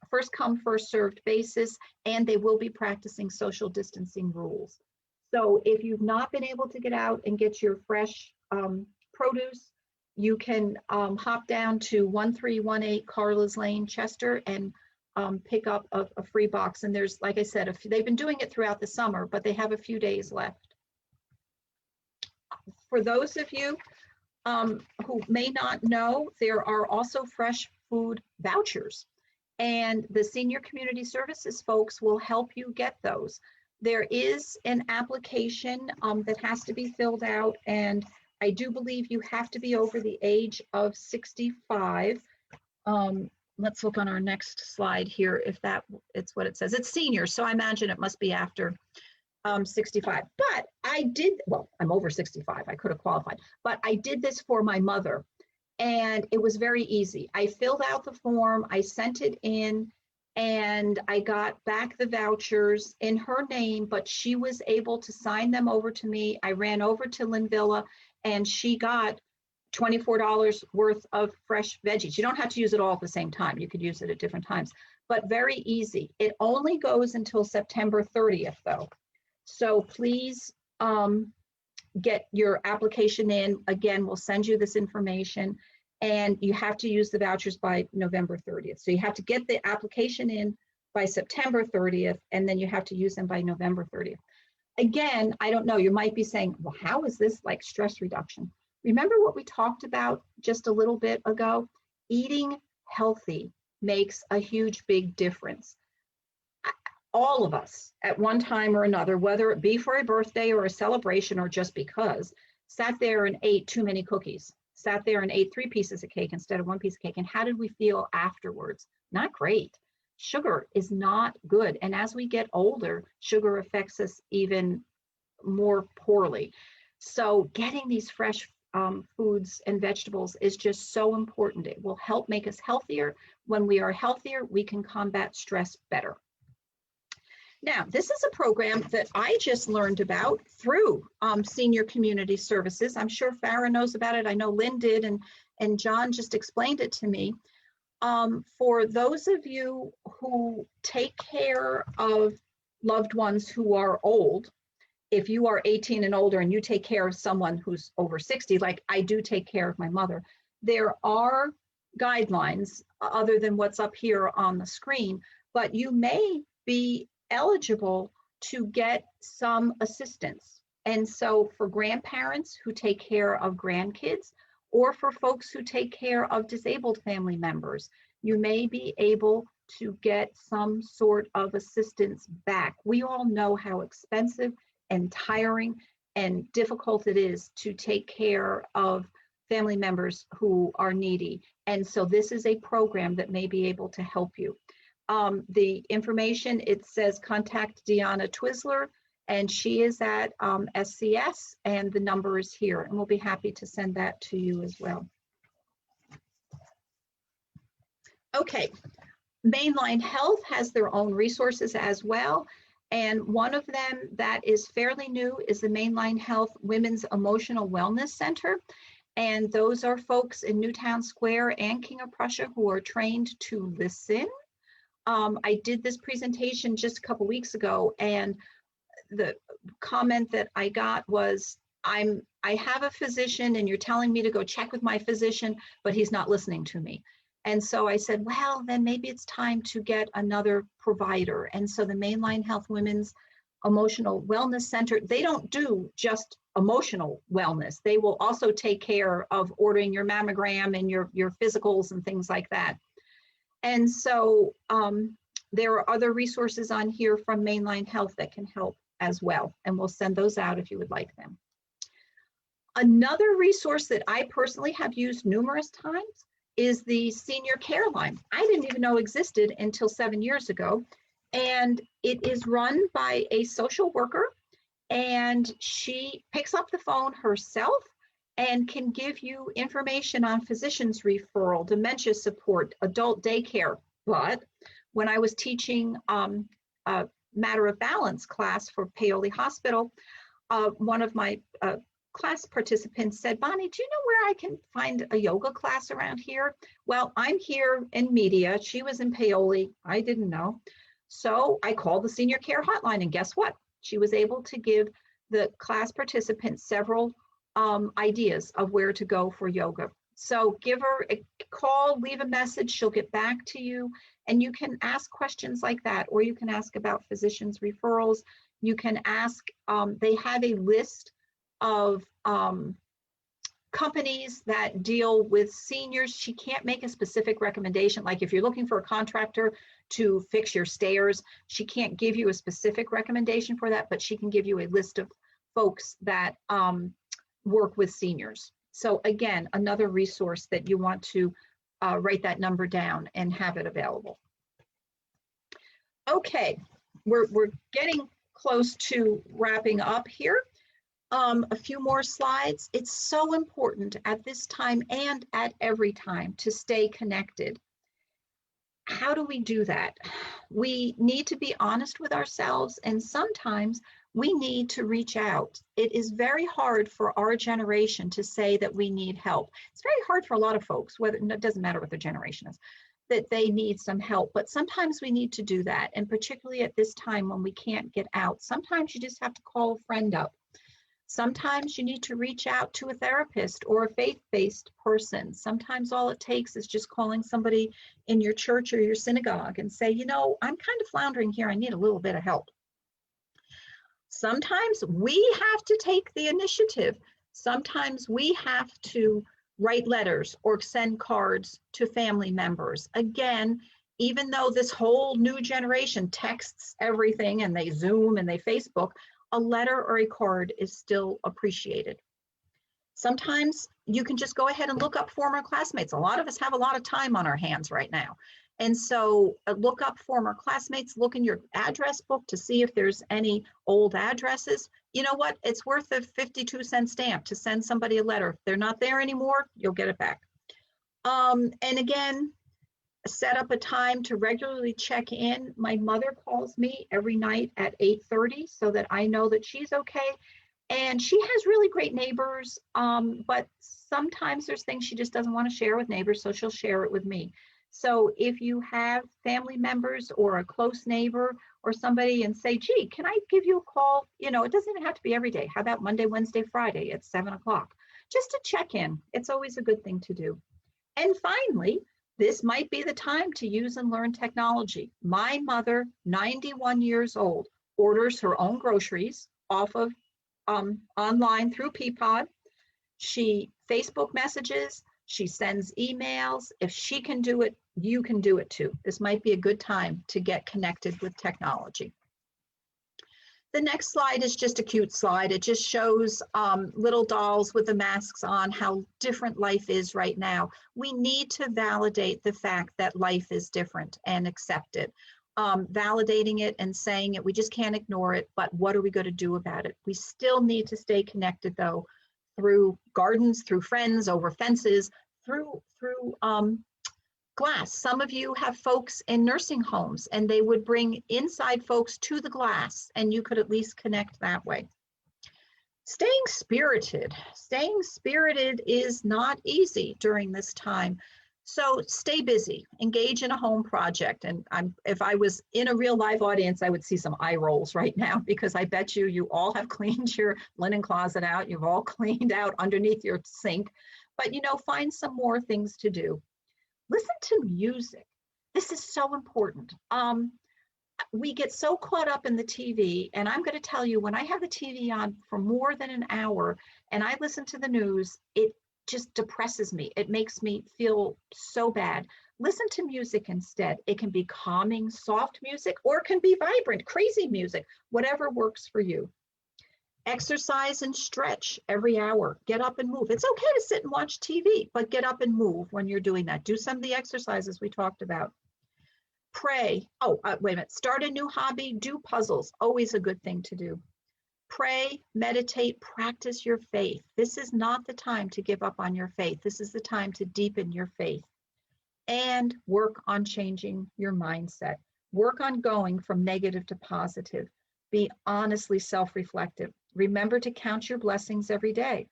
first come, first served basis, and they will be practicing social distancing rules. So if you've not been able to get out and get your fresh produce, you can hop down to 1318 Carla's Lane, Chester, and pick up a free box. And there's, like I said, they've been doing it throughout the summer, but they have a few days left. For those of you who may not know, there are also fresh food vouchers, and the Senior Community Services folks will help you get those. There is an application that has to be filled out, and I do believe you have to be over the age of 65. Let's look on our next slide here if it's what it says. It's senior, so I imagine it must be after 65. But I'm over 65, I could have qualified, but I did this for my mother, and it was very easy. I filled out the form, I sent it in, and I got back the vouchers in her name, but she was able to sign them over to me. I ran over to Linvilla, and she got $24 worth of fresh veggies. You don't have to use it all at the same time. You could use it at different times, but very easy. It only goes until September 30th though. So please get your application in. Again, we'll send you this information, and you have to use the vouchers by November 30th. So you have to get the application in by September 30th, and then you have to use them by November 30th. Again, I don't know, you might be saying, well, how is this like stress reduction? Remember what we talked about just a little bit ago? Eating healthy makes a huge, big difference. All of us at one time or another, whether it be for a birthday or a celebration or just because, sat there and ate too many cookies, sat there and ate 3 pieces of cake instead of 1 piece of cake. And how did we feel afterwards? Not great. Sugar is not good. And as we get older, sugar affects us even more poorly. So getting these fresh foods and vegetables is just so important. It will help make us healthier. When we are healthier, we can combat stress better. Now, this is a program that I just learned about through Senior Community Services. I'm sure Farah knows about it. I know Lynn did, and John just explained it to me. For those of you who take care of loved ones who are old, if you are 18 and older and you take care of someone who's over 60, like I do take care of my mother, there are guidelines other than what's up here on the screen, but you may be eligible to get some assistance. And so for grandparents who take care of grandkids, or for folks who take care of disabled family members, you may be able to get some sort of assistance back. We all know how expensive and tiring and difficult it is to take care of family members who are needy. And so this is a program that may be able to help you. The information, it says contact Deanna Twizzler, and she is at SCS, and the number is here, and we'll be happy to send that to you as well. Okay, Mainline Health has their own resources as well, and one of them that is fairly new is the Mainline Health Women's Emotional Wellness Center, and those are folks in Newtown Square and King of Prussia who are trained to listen. I did this presentation just a couple weeks ago, and the comment that I got was, I have a physician and you're telling me to go check with my physician, but he's not listening to me. And so I said, well, then maybe it's time to get another provider. And so the Mainline Health Women's Emotional Wellness Center, they don't do just emotional wellness. They will also take care of ordering your mammogram and your physicals and things like that. And so there are other resources on here from Mainline Health that can help as well. And we'll send those out if you would like them. Another resource that I personally have used numerous times is the Senior Care Line. I didn't even know existed until 7 years ago. And it is run by a social worker, and she picks up the phone herself and can give you information on physicians referral, dementia support, adult daycare. But when I was teaching a Matter of Balance class for Paoli Hospital, one of my class participants said, Bonnie, do you know where I can find a yoga class around here? Well, I'm here in Media. She was in Paoli. I didn't know. So I called the Senior Care Hotline, and guess what? She was able to give the class participants several ideas of where to go for yoga. So give her a call, leave a message, she'll get back to you, and you can ask questions like that, or you can ask about physicians referrals. You can ask, they have a list of companies that deal with seniors. She can't make a specific recommendation. Like if you're looking for a contractor to fix your stairs, she can't give you a specific recommendation for that, but she can give you a list of folks that work with seniors. So again, another resource that you want to write that number down and have it available. Okay, we're getting close to wrapping up here. A few more slides. It's so important at this time and at every time to stay connected. How do we do that? We need to be honest with ourselves, and sometimes we need to reach out. It is very hard for our generation to say that we need help. It's very hard for a lot of folks, whether it doesn't matter what their generation is, that they need some help, but sometimes we need to do that. And particularly at this time when we can't get out, sometimes you just have to call a friend up. Sometimes you need to reach out to a therapist or a faith-based person. Sometimes all it takes is just calling somebody in your church or your synagogue and say, you know, I'm kind of floundering here. I need a little bit of help. Sometimes we have to take the initiative. Sometimes we have to write letters or send cards to family members. Again, even though this whole new generation texts everything and they Zoom and they Facebook, a letter or a card is still appreciated. Sometimes you can just go ahead and look up former classmates. A lot of us have a lot of time on our hands right now. And so look up former classmates, look in your address book to see if there's any old addresses. You know what? It's worth a 52-cent stamp to send somebody a letter. If they're not there anymore, you'll get it back. And again, set up a time to regularly check in. My mother calls me every night at 8:30 so that I know that she's okay. And she has really great neighbors, but sometimes there's things she just doesn't want to share with neighbors, so she'll share it with me. So if you have family members or a close neighbor or somebody and say, gee, can I give you a call? You know, it doesn't even have to be every day. How about Monday, Wednesday, Friday at 7 o'clock? Just to check in. It's always a good thing to do. And finally, this might be the time to use and learn technology. My mother, 91 years old, orders her own groceries off of online through Peapod. She Facebook messages, she sends emails. If she can do it you can do it too. This might be a good time to get connected with technology. The next slide is just a cute slide. It just shows little dolls with the masks on, how different life is right now. We need to validate the fact that life is different and accept it. Validating it and saying it, we just can't ignore it, but what are we going to do about it? We still need to stay connected though, through gardens, through friends, over fences, through glass. Some of you have folks in nursing homes and they would bring inside folks to the glass and you could at least connect that way. Staying spirited is not easy during this time. So stay busy, engage in a home project. And if I was in a real live audience, I would see some eye rolls right now, because I bet you all have cleaned your linen closet out. You've all cleaned out underneath your sink, but find some more things to do. Listen to music. This is so important. We get so caught up in the TV, and I'm going to tell you, when I have the TV on for more than an hour and I listen to the news, it just depresses me. It makes me feel so bad. Listen to music instead. It can be calming, soft music, or it can be vibrant, crazy music, whatever works for you. Exercise and stretch every hour. Get up and move. It's okay to sit and watch TV, but get up and move when you're doing that. Do some of the exercises we talked about. Pray. Oh, wait a minute. Start a new hobby. Do puzzles. Always a good thing to do. Pray, meditate, practice your faith. This is not the time to give up on your faith. This is the time to deepen your faith. And work on changing your mindset. Work on going from negative to positive. Be honestly self-reflective. Remember to count your blessings every day.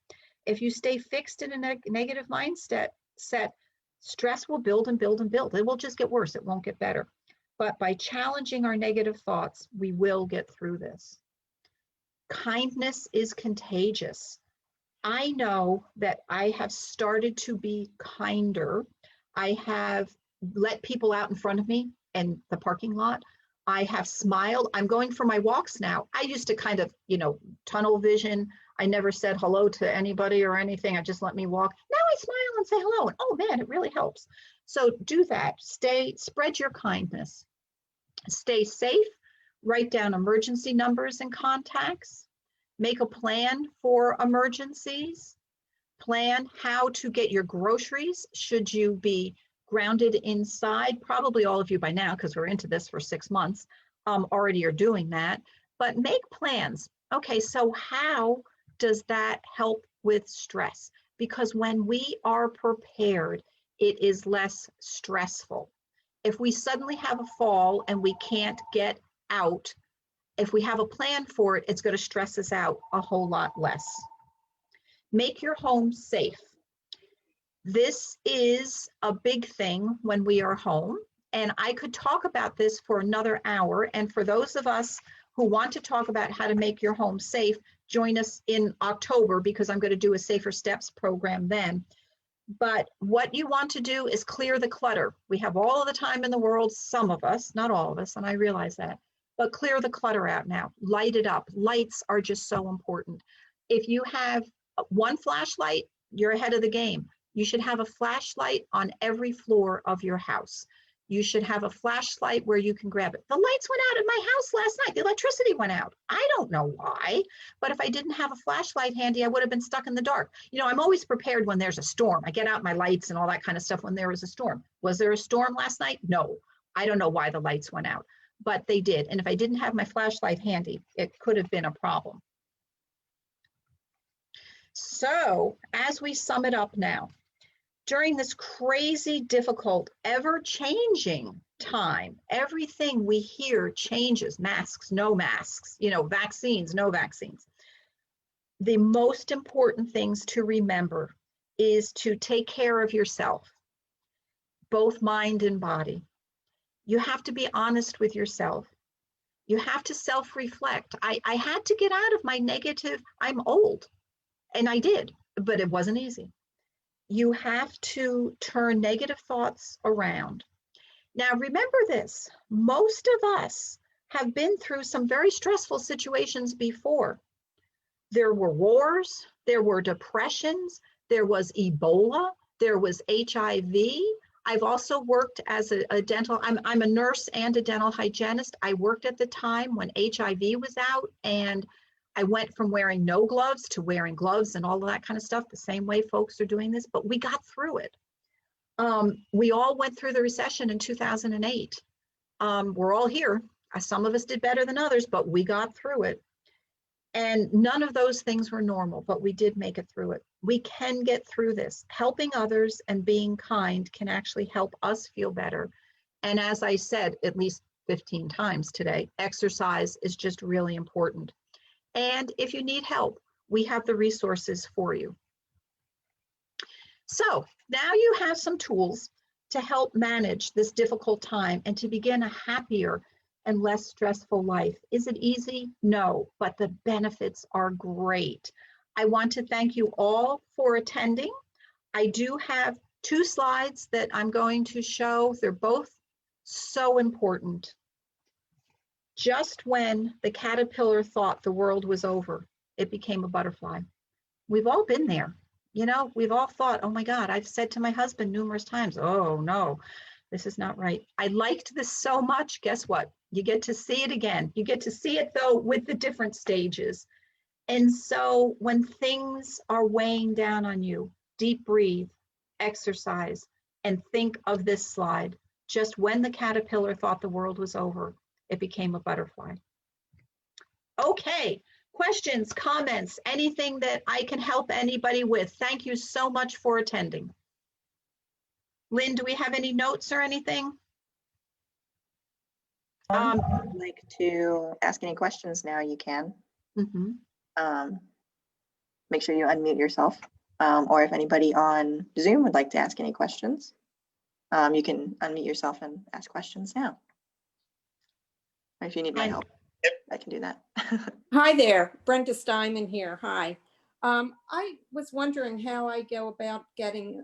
If you stay fixed in a negative mindset, stress will build and build and build. It will just get worse. It won't get better. But by challenging our negative thoughts, we will get through this. Kindness is contagious. I know that I have started to be kinder. I have let people out in front of me in the parking lot. I have smiled. I'm going for my walks now. I used to kind of, tunnel vision. I never said hello to anybody or anything. I just let me walk. Now I smile and say hello. And oh man, it really helps. So do that. Spread your kindness. Stay safe. Write down emergency numbers and contacts. Make a plan for emergencies. Plan how to get your groceries should you be grounded inside. Probably all of you by now, because we're into this for 6 months, already are doing that. But make plans. Okay, so how does that help with stress? Because when we are prepared, it is less stressful. If we suddenly have a fall and we can't get out, if we have a plan for it, it's going to stress us out a whole lot less. Make your home safe. This is a big thing when we are home, and I could talk about this for another hour. And for those of us who want to talk about how to make your home safe, join us in October, because I'm going to do a Safer Steps program then. But what you want to do is clear the clutter. We have all of the time in the world, some of us, not all of us, and I realize that, but clear the clutter out now. Light it up. Lights are just so important. If you have one flashlight, you're ahead of the game. You should have a flashlight on every floor of your house. You should have a flashlight where you can grab it. The lights went out at my house last night. The electricity went out. I don't know why, but if I didn't have a flashlight handy, I would have been stuck in the dark. I'm always prepared when there's a storm. I get out my lights and all that kind of stuff when there is a storm. Was there a storm last night? No. I don't know why the lights went out, but they did. And if I didn't have my flashlight handy, it could have been a problem. So as we sum it up now, during this crazy, difficult, ever-changing time, everything we hear changes. Masks, no masks, vaccines, no vaccines. The most important things to remember is to take care of yourself, both mind and body. You have to be honest with yourself. You have to self-reflect. I had to get out of my negative, I'm old, and I did, but it wasn't easy. You have to turn negative thoughts around. Now, remember this, most of us have been through some very stressful situations before. There were wars, there were depressions, there was Ebola, there was HIV. I've also worked as a dental, I'm a nurse and a dental hygienist. I worked at the time when HIV was out, and I went from wearing no gloves to wearing gloves and all of that kind of stuff, the same way folks are doing this, but we got through it. We all went through the recession in 2008. We're all here. Some of us did better than others, but we got through it. And none of those things were normal, but we did make it through it. We can get through this. Helping others and being kind can actually help us feel better. And as I said, at least 15 times today, exercise is just really important. And if you need help, we have the resources for you. So now you have some tools to help manage this difficult time and to begin a happier and less stressful life. Is it easy? No, but the benefits are great. I want to thank you all for attending. I do have 2 slides that I'm going to show. They're both so important. Just when the caterpillar thought the world was over, it became a butterfly. We've all been there. You know, we've all thought, oh my God, I've said to my husband numerous times, oh no, this is not right. I liked this so much. Guess what? You get to see it again. You get to see it though with the different stages. And so when things are weighing down on you, deep breathe, exercise, and think of this slide. Just when the caterpillar thought the world was over, it became a butterfly. Okay, questions, comments, anything that I can help anybody with. Thank you so much for attending. Lynn, do we have any notes or anything? If you'd like to ask any questions now, you can. Make sure you unmute yourself. Or if anybody on Zoom would like to ask any questions, you can unmute yourself and ask questions now. Or if you need my help, I can do that. Hi there, Brenda Steinman here. Hi. I was wondering how I go about getting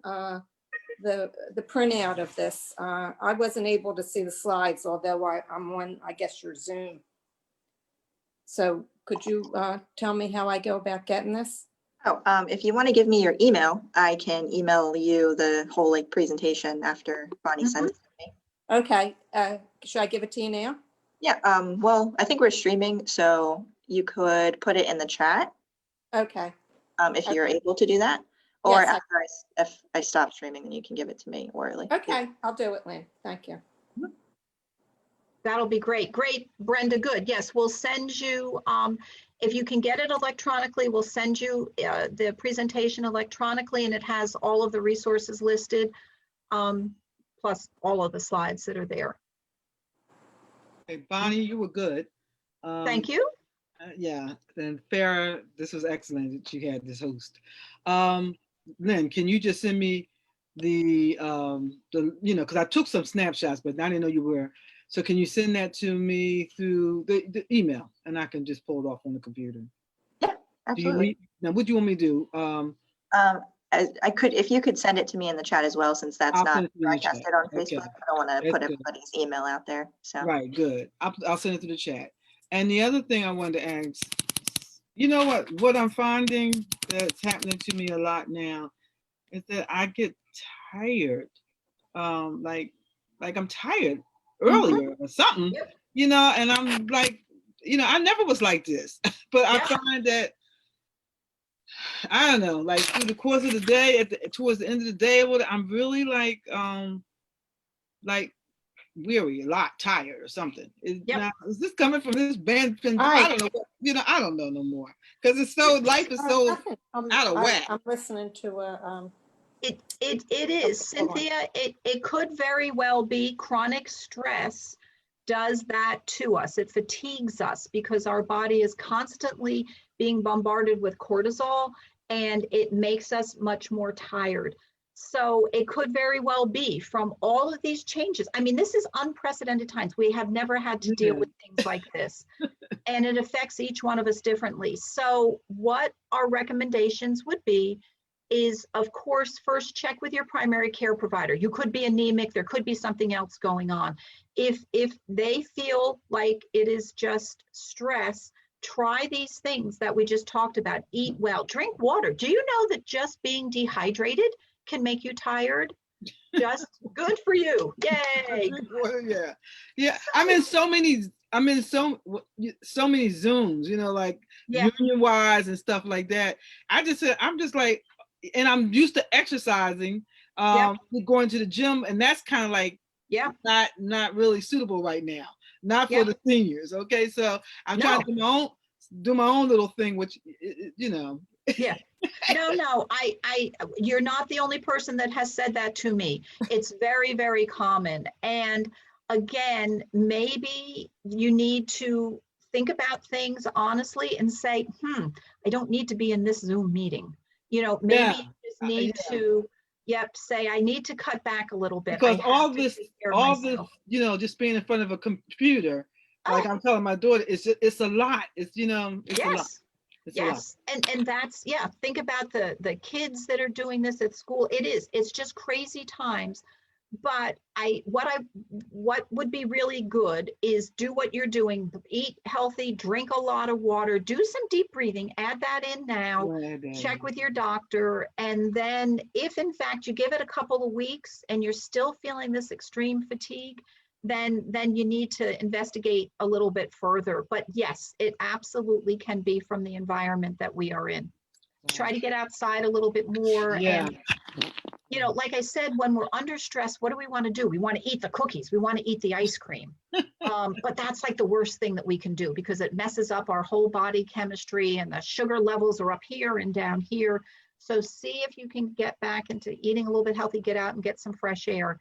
the printout of this. I wasn't able to see the slides, although I'm on, I guess, your Zoom. So could you tell me how I go about getting this? Oh, if you want to give me your email, I can email you the whole like presentation after Bonnie sends it to me. Okay. Should I give it to you now? Yeah. Well, I think we're streaming, so you could put it in the chat. Okay. If you're able to do that, or Yes, after if I stop streaming, then you can give it to me orally. Okay, I'll do it, Lynn. Thank you. That'll be great. Great, Brenda, good. Yes, we'll send you, if you can get it electronically, we'll send you the presentation electronically, and it has all of the resources listed, plus all of the slides that are there. Hey, Bonnie, you were good. Thank you. Yeah, and Farah, this was excellent that you had this host. Lynn, can you just send me the because I took some snapshots, but I didn't know you were. So can you send that to me through the email, and I can just pull it off on the computer? Yeah, absolutely. Now, what do you want me to do? I could, if you could send it to me in the chat as well, since that's not broadcasted on Facebook. Okay. I don't want to put everybody's email out there. So right, good. I'll send it to the chat. And the other thing I wanted to ask, you know what I'm finding that's happening to me a lot now is that I get tired, like I'm tired earlier or something, you know, and I'm like, you know, I never was like this, but I find that, I don't know, like through the course of the day, towards the end of the day, I'm really like weary, a lot tired or something. Is this coming from this band? I don't know. You know, I don't know no more because it's so life is so out of whack. I'm listening to a. It is, Cynthia. It could very well be chronic stress does that to us. It fatigues us because our body is constantly being bombarded with cortisol, and it makes us much more tired. So it could very well be from all of these changes. I mean, this is unprecedented times. We have never had to deal with things like this, and it affects each one of us differently. So what our recommendations would be is, of course, first check with your primary care provider. You could be anemic, there could be something else going on. If they feel like it is just stress, try these things that we just talked about. Eat well, drink water. Do you know that just being dehydrated can make you tired? Just good for you. Yay. Well, yeah, yeah. I'm in so many many Zooms, you know, like Yeah. union wise and stuff like that. I'm just like, and I'm used to exercising, going to the gym, and that's kind of like Yeah. not really suitable right now, not for Yeah. the seniors. Okay, so I'm trying to do my own little thing, which, you know. Yeah. No, you're not the only person that has said that to me. It's very, very common. And again, maybe you need to think about things honestly and say, I don't need to be in this Zoom meeting. You know, maybe Yeah. you just need to, say, I need to cut back a little bit. Because I all have to this, take care of myself. you know, just being in front of a computer, like I'm telling my daughter, it's a lot. It's, you know, it's a lot. Yes. Yes. And that's, think about the kids that are doing this at school. It's just crazy times. But what would be really good is do what you're doing, eat healthy, drink a lot of water, do some deep breathing, add that in now, check with your doctor. And then if in fact you give it a couple of weeks and you're still feeling this extreme fatigue, then you need to investigate a little bit further. But yes, it absolutely can be from the environment that we are in. Try to get outside a little bit more. Yeah. And you know, like I said, when we're under stress, what do we want to do? We want to eat the cookies. We want to eat the ice cream. But that's like the worst thing that we can do because it messes up our whole body chemistry and the sugar levels are up here and down here. So see if you can get back into eating a little bit healthy, get out and get some fresh air.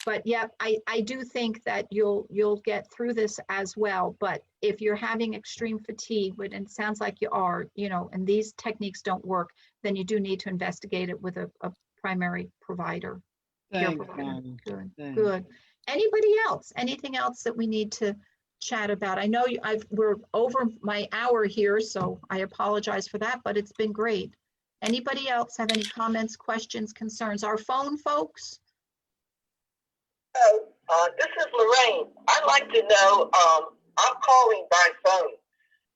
But yeah, I do think that you'll get through this as well. But if you're having extreme fatigue, and it sounds like you are, you know, and these techniques don't work, then you do need to investigate it with a primary provider. Thanks, Good. Anybody else? Anything else that we need to chat about? I know we're over my hour here, so I apologize for that, but it's been great. Anybody else have any comments, questions, concerns? Our phone folks? This is Lorraine. I'd like to know, I'm calling by phone.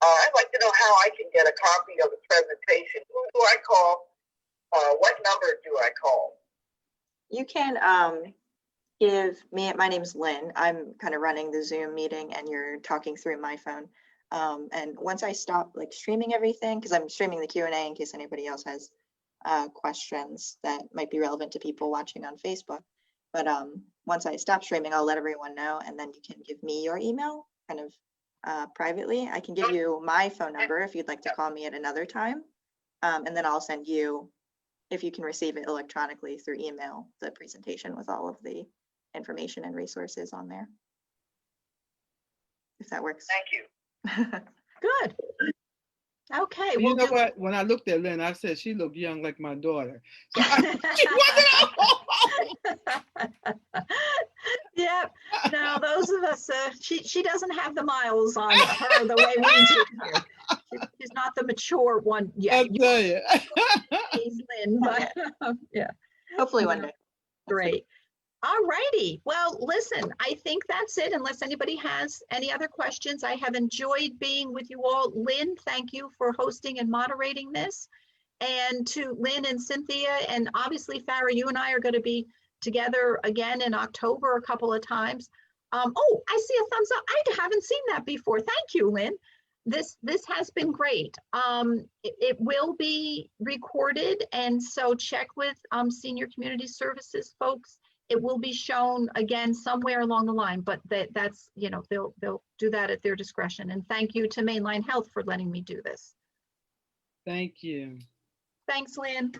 I'd like to know how I can get a copy of the presentation. Who do I call? What number do I call? You can give me, my name's Lynn. I'm kind of running the Zoom meeting and you're talking through my phone. And once I stop like streaming everything, because I'm streaming the Q&A in case anybody else has questions that might be relevant to people watching on Facebook. But once I stop streaming, I'll let everyone know, and then you can give me your email kind of privately. I can give you my phone number if you'd like to call me at another time. And then I'll send you, if you can receive it electronically through email, the presentation with all of the information and resources on there. If that works. Thank you. Good. Okay. You know what? When I looked at Lynn, I said she looked young like my daughter. So she wasn't Yeah. No, those of us, she doesn't have the miles on her the way we do here. She's not the mature one yet. I'll tell you. Lynn, but yeah. Hopefully one day. Great. All righty. Well, listen, I think that's it. Unless anybody has any other questions, I have enjoyed being with you all. Lynn, thank you for hosting and moderating this. And to Lynn and Cynthia, and obviously, Farah, you and I are going to be together again in October a couple of times. Oh, I see a thumbs up. I haven't seen that before. Thank you, Lynn. This has been great. It will be recorded, and so check with Senior Community Services folks. It will be shown again somewhere along the line, but that's, you know, they'll do that at their discretion. And thank you to Mainline Health for letting me do this. Thank you. Thanks, Lynn.